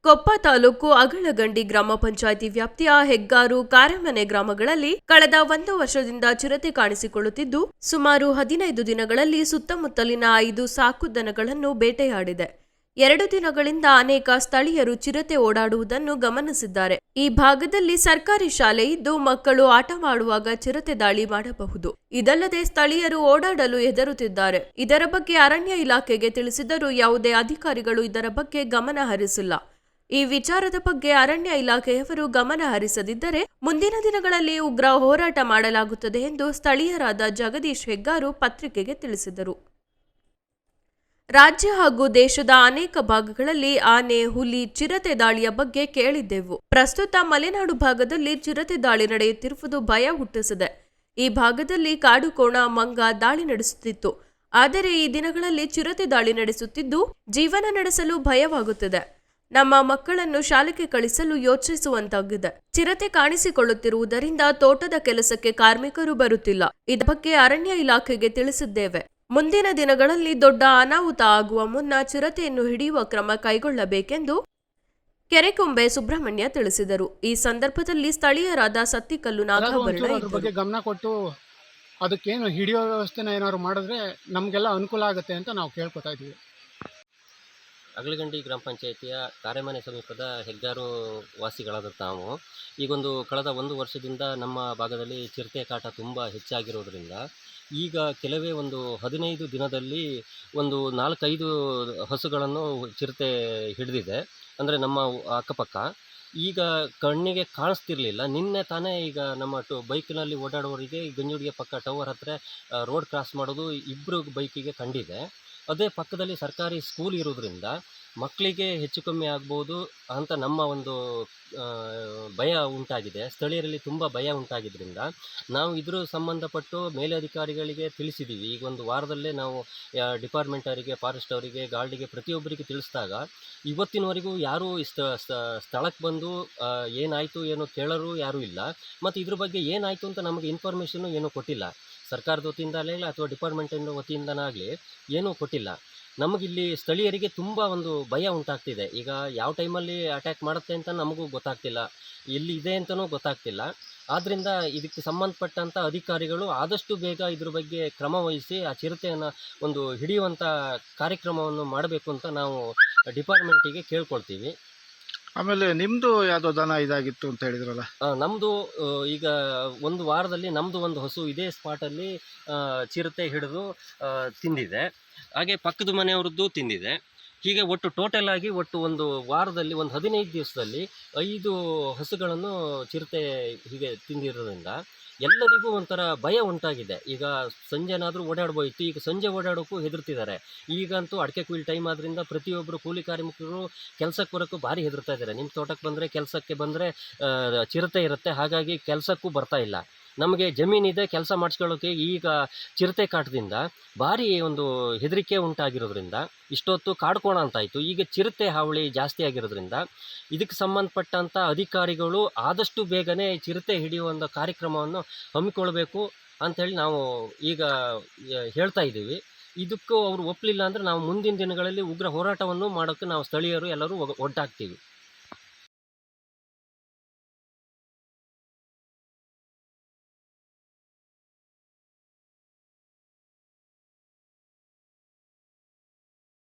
ಕೊಪ್ಪ ತಾಲೂಕು ಅಗಳಗಂಡಿ ಗ್ರಾಮ ಪಂಚಾಯಿತಿ ವ್ಯಾಪ್ತಿಯ ಹೆಗ್ಗಾರು ಕಾರೆಮನೆ ಗ್ರಾಮಗಳಲ್ಲಿ ಕಳೆದ 1 ವರ್ಷದಿಂದ ಚಿರತೆ ಕಾಣಿಸಿಕೊಳ್ಳುತ್ತಿದ್ದು ಸುಮಾರು 15 ದಿನಗಳಲ್ಲಿ ಸುತ್ತಮುತ್ತಲಿನ 5 ಸಾಕು ದನಗಳನ್ನು ಬೇಟೆಯಾಡಿದೆ. 2 ದಿನಗಳಿಂದ ಅನೇಕ ಸ್ಥಳೀಯರು ಚಿರತೆ ಓಡಾಡುವುದನ್ನು ಗಮನಿಸಿದ್ದಾರೆ. ಈ ಭಾಗದಲ್ಲಿ ಸರ್ಕಾರಿ ಶಾಲೆ ಇದ್ದು ಮಕ್ಕಳು ಆಟ ಮಾಡುವಾಗ ಚಿರತೆ ದಾಳಿ ಮಾಡಬಹುದು. ಇದಲ್ಲದೆ ಸ್ಥಳೀಯರು ಓಡಾಡಲು ಹೆದರುತ್ತಿದ್ದಾರೆ. ಇದರ ಬಗ್ಗೆ ಅರಣ್ಯ ಇಲಾಖೆಗೆ ತಿಳಿಸಿದರೂ ಯಾವುದೇ ಅಧಿಕಾರಿಗಳು ಇದರ ಬಗ್ಗೆ ಗಮನ ಹರಿಸಿಲ್ಲ. ಈ ವಿಚಾರದ ಬಗ್ಗೆ ಅರಣ್ಯ ಇಲಾಖೆಯವರು ಗಮನ ಹರಿಸದಿದ್ದರೆ ಮುಂದಿನ ದಿನಗಳಲ್ಲಿ ಉಗ್ರ ಹೋರಾಟ ಮಾಡಲಾಗುತ್ತದೆ ಎಂದು ಸ್ಥಳೀಯರಾದ ಜಗದೀಶ್ ಹೆಗ್ಗಾರು ಪತ್ರಿಕೆಗೆ ತಿಳಿಸಿದರು. ರಾಜ್ಯ ಹಾಗೂ ದೇಶದ ಅನೇಕ ಭಾಗಗಳಲ್ಲಿ ಆನೆ, ಹುಲಿ, ಚಿರತೆ ದಾಳಿಯ ಬಗ್ಗೆ ಕೇಳಿದ್ದೆವು. ಪ್ರಸ್ತುತ ಮಲೆನಾಡು ಭಾಗದಲ್ಲಿ ಚಿರತೆ ದಾಳಿ ನಡೆಯುತ್ತಿರುವುದು ಭಯ ಹುಟ್ಟಿಸಿದೆ. ಈ ಭಾಗದಲ್ಲಿ ಕಾಡುಕೋಣ, ಮಂಗ ದಾಳಿ ನಡೆಸುತ್ತಿತ್ತು. ಆದರೆ ಈ ದಿನಗಳಲ್ಲಿ ಚಿರತೆ ದಾಳಿ ನಡೆಸುತ್ತಿದ್ದು ಜೀವನ ನಡೆಸಲು ಭಯವಾಗುತ್ತಿದೆ. ನಮ್ಮ ಮಕ್ಕಳನ್ನು ಶಾಲೆಗೆ ಕಳಿಸಲು ಯೋಚಿಸುವಂತಾಗಿದೆ. ಚಿರತೆ ಕಾಣಿಸಿಕೊಳ್ಳುತ್ತಿರುವುದರಿಂದ ತೋಟದ ಕೆಲಸಕ್ಕೆ ಕಾರ್ಮಿಕರು ಬರುತ್ತಿಲ್ಲ. ಇದರ ಬಗ್ಗೆ ಅರಣ್ಯ ಇಲಾಖೆಗೆ ತಿಳಿಸಿದ್ದೇವೆ. ಮುಂದಿನ ದಿನಗಳಲ್ಲಿ ದೊಡ್ಡ ಅನಾಹುತ ಆಗುವ ಮುನ್ನ ಚಿರತೆಯನ್ನು ಹಿಡಿಯುವ ಕ್ರಮ ಕೈಗೊಳ್ಳಬೇಕೆಂದು ಕೆರೆಕೊಂಬೆ ಸುಬ್ರಹ್ಮಣ್ಯ ತಿಳಿಸಿದರು. ಈ ಸಂದರ್ಭದಲ್ಲಿ ಸ್ಥಳೀಯರಾದ ಸತ್ತಿಕಲ್ಲು ನಾಗಾಭರಣ ಬಗ್ಗೆ ಗಮನ ಕೊಟ್ಟು ಅದಕ್ಕೇನು ಹಿಡಿಯೋ ವ್ಯವಸ್ಥೆನ ಏನಾದ್ರು ಮಾಡಿದ್ರೆ ನಮಗೆಲ್ಲ ಅನುಕೂಲ ಆಗುತ್ತೆ ಅಂತ ನಾವು ಕೇಳ್ಕೊತಾ ಇದ್ದೀವಿ. ಅಗಳಗಂಡಿ ಗ್ರಾಮ ಪಂಚಾಯಿತಿಯ ಕಾರೆಮನೆ ಸಮೀಪದ ಹೆಗ್ಗಾರು ವಾಸಿಗಳಾದ ತಾವು ಈಗೊಂದು ಕಳೆದ 1 ವರ್ಷದಿಂದ ನಮ್ಮ ಭಾಗದಲ್ಲಿ ಚಿರತೆ ಕಾಟ ತುಂಬ ಹೆಚ್ಚಾಗಿರೋದ್ರಿಂದ ಈಗ ಕೆಲವೇ ಒಂದು 15 ದಿನದಲ್ಲಿ ಒಂದು 4-5 ಹಸುಗಳನ್ನು ಚಿರತೆ ಹಿಡಿದಿದೆ. ಅಂದರೆ ನಮ್ಮ ಅಕ್ಕಪಕ್ಕ ಈಗ ಕಣ್ಣಿಗೆ ಕಾಣಿಸ್ತಿರ್ಲಿಲ್ಲ. ನಿನ್ನೆ ತಾನೇ ಈಗ ನಮ್ಮ ಬೈಕ್ನಲ್ಲಿ ಓಡಾಡುವವರಿಗೆ ಗಂಜುಡಿಗೆ ಪಕ್ಕ ಟವರ್ ಹತ್ತಿರ ರೋಡ್ ಕ್ರಾಸ್ ಮಾಡೋದು 2 ಬೈಕಿಗೆ ಕಂಡಿದೆ. ಅದೇ ಪಕ್ಕದಲ್ಲಿ ಸರ್ಕಾರಿ ಸ್ಕೂಲ್ ಇರೋದ್ರಿಂದ ಮಕ್ಕಳಿಗೆ ಹೆಚ್ಚು ಕಮ್ಮಿ ಆಗ್ಬೋದು ಅಂತ ನಮ್ಮ ಒಂದು ಭಯ ಉಂಟಾಗಿದೆ. ಸ್ಥಳೀಯರಲ್ಲಿ ತುಂಬ ಭಯ ಉಂಟಾಗಿದ್ದರಿಂದ ನಾವು ಇದ್ರ ಸಂಬಂಧಪಟ್ಟು ಮೇಲಧಿಕಾರಿಗಳಿಗೆ ತಿಳಿಸಿದ್ದೀವಿ. ಈಗ 1 ವಾರದಲ್ಲೇ ನಾವು ಡಿಪಾರ್ಟ್ಮೆಂಟ್ ಅವರಿಗೆ, ಫಾರೆಸ್ಟ್ ಅವರಿಗೆ, ಗಾರ್ಡಿಗೆ ಪ್ರತಿಯೊಬ್ಬರಿಗೆ ತಿಳಿಸಿದಾಗ ಇವತ್ತಿನವರೆಗೂ ಯಾರೂ ಸ್ಥಳಕ್ಕೆ ಬಂದು ಏನಾಯಿತು ಏನೋ ಕೇಳೋರು ಯಾರೂ ಇಲ್ಲ. ಮತ್ತು ಇದ್ರ ಬಗ್ಗೆ ಏನಾಯಿತು ಅಂತ ನಮಗೆ ಇನ್ಫಾರ್ಮೇಷನ್ನು ಏನೂ ಕೊಟ್ಟಿಲ್ಲ. ಸರ್ಕಾರದ ವತಿಯಿಂದಲೇ ಅಥವಾ ಡಿಪಾರ್ಟ್ಮೆಂಟಿನ ವತಿಯಿಂದನಾಗಲಿ ಏನೂ ಕೊಟ್ಟಿಲ್ಲ. ನಮಗಿಲ್ಲಿ ಸ್ಥಳೀಯರಿಗೆ ತುಂಬ ಒಂದು ಭಯ ಉಂಟಾಗ್ತಿದೆ. ಈಗ ಯಾವ ಟೈಮಲ್ಲಿ ಅಟ್ಯಾಕ್ ಮಾಡುತ್ತೆ ಅಂತ ನಮಗೂ ಗೊತ್ತಾಗ್ತಿಲ್ಲ, ಎಲ್ಲಿ ಇದೆ ಅಂತಲೂ ಗೊತ್ತಾಗ್ತಿಲ್ಲ. ಆದ್ದರಿಂದ ಇದಕ್ಕೆ ಸಂಬಂಧಪಟ್ಟಂಥ ಅಧಿಕಾರಿಗಳು ಆದಷ್ಟು ಬೇಗ ಇದ್ರ ಬಗ್ಗೆ ಕ್ರಮ ವಹಿಸಿ ಆ ಚಿರತೆಯನ್ನು ಒಂದು ಹಿಡಿಯುವಂಥ ಕಾರ್ಯಕ್ರಮವನ್ನು ಮಾಡಬೇಕು ಅಂತ ನಾವು ಡಿಪಾರ್ಟ್ಮೆಂಟಿಗೆ ಕೇಳ್ಕೊಳ್ತೀವಿ. ಆಮೇಲೆ ನಿಮ್ಮದು ಯಾವುದೋ ದನ ಇದಾಗಿತ್ತು ಅಂತ ಹೇಳಿದ್ರಲ್ಲ? ನಮ್ಮದು ಈಗ 1 ವಾರದಲ್ಲಿ ನಮ್ಮದು ಒಂದು ಹಸು ಇದೇ ಸ್ಪಾಟಲ್ಲಿ ಚಿರತೆ ಹಿಡಿದು ತಿಂದಿದೆ. ಹಾಗೆ ಪಕ್ಕದ ಮನೆಯವ್ರದ್ದು ತಿಂದಿದೆ. ಹೀಗೆ ಒಟ್ಟು ಟೋಟಲ್ ಆಗಿ ಒಟ್ಟು 1 ವಾರದಲ್ಲಿ 15 ದಿವಸದಲ್ಲಿ 5 ಹಸುಗಳನ್ನು ಚಿರತೆ ಹೀಗೆ ತಿಂದಿರೋದ್ರಿಂದ ಎಲ್ಲರಿಗೂ ಒಂಥರ ಭಯ ಉಂಟಾಗಿದೆ. ಈಗ ಸಂಜೆನಾದರೂ ಓಡಾಡ್ಬೋಯಿತ್ತು, ಈಗ ಸಂಜೆ ಓಡಾಡೋಕ್ಕೂ ಹೆದರ್ತಿದ್ದಾರೆ. ಈಗಂತೂ ಅಡಿಕೆ ಕುಯ್ಲು ಟೈಮ್ ಆದ್ದರಿಂದ ಪ್ರತಿಯೊಬ್ಬರು ಕೂಲಿ ಕಾರ್ಮಿಕರು ಕೆಲಸಕ್ಕೆ ಬರೋಕ್ಕೂ ಭಾರಿ ಹೆದರ್ತಾ ಇದ್ದಾರೆ. ನಿಮ್ಮ ತೋಟಕ್ಕೆ ಬಂದರೆ, ಕೆಲಸಕ್ಕೆ ಬಂದರೆ ಚಿರತೆ ಇರುತ್ತೆ, ಹಾಗಾಗಿ ಕೆಲಸಕ್ಕೂ ಬರ್ತಾ ಇಲ್ಲ. ನಮಗೆ ಜಮೀನಿದೆ, ಕೆಲಸ ಮಾಡಿಸ್ಕೊಳ್ಳೋಕ್ಕೆ ಈಗ ಚಿರತೆ ಕಾಟದಿಂದ ಭಾರಿ ಒಂದು ಹೆದರಿಕೆ ಉಂಟಾಗಿರೋದ್ರಿಂದ ಇಷ್ಟೊತ್ತು ಕಾಡ್ಕೋಣ ಅಂತಾಯಿತು. ಈಗ ಚಿರತೆ ಹಾವಳಿ ಜಾಸ್ತಿ ಆಗಿರೋದ್ರಿಂದ ಇದಕ್ಕೆ ಸಂಬಂಧಪಟ್ಟಂಥ ಅಧಿಕಾರಿಗಳು ಆದಷ್ಟು ಬೇಗನೆ ಚಿರತೆ ಹಿಡಿಯುವಂಥ ಕಾರ್ಯಕ್ರಮವನ್ನು ಹಮ್ಮಿಕೊಳ್ಬೇಕು ಅಂಥೇಳಿ ನಾವು ಈಗ ಹೇಳ್ತಾ ಇದ್ದೀವಿ. ಇದಕ್ಕೂ ಅವರು ಒಪ್ಪಲಿಲ್ಲ ಅಂದರೆ ನಾವು ಮುಂದಿನ ದಿನಗಳಲ್ಲಿ ಉಗ್ರ ಹೋರಾಟವನ್ನು ಮಾಡೋಕ್ಕೆ ನಾವು ಸ್ಥಳೀಯರು ಎಲ್ಲರೂ ಒಟ್ಟಾಗ್ತೀವಿ.